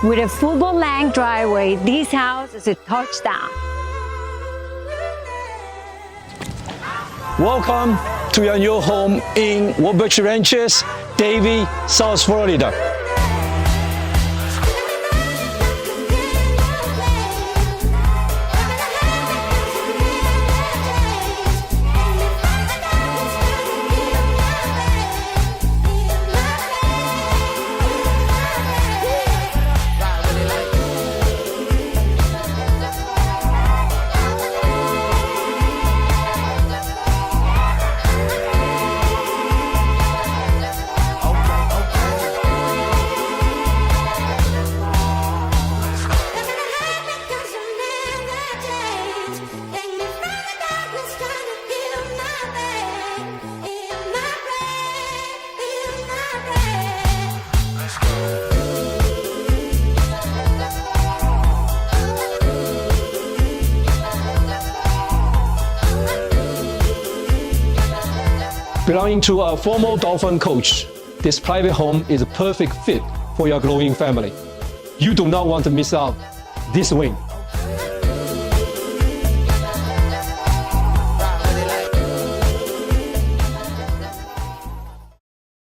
With a football-length driveway, this house is a touchdown. Welcome to your new home in Woodbridge Ranches, Davie, South Florida. Belonging to a former dolphin coach, this private home is a perfect fit for your growing family. You do not want to miss out this win.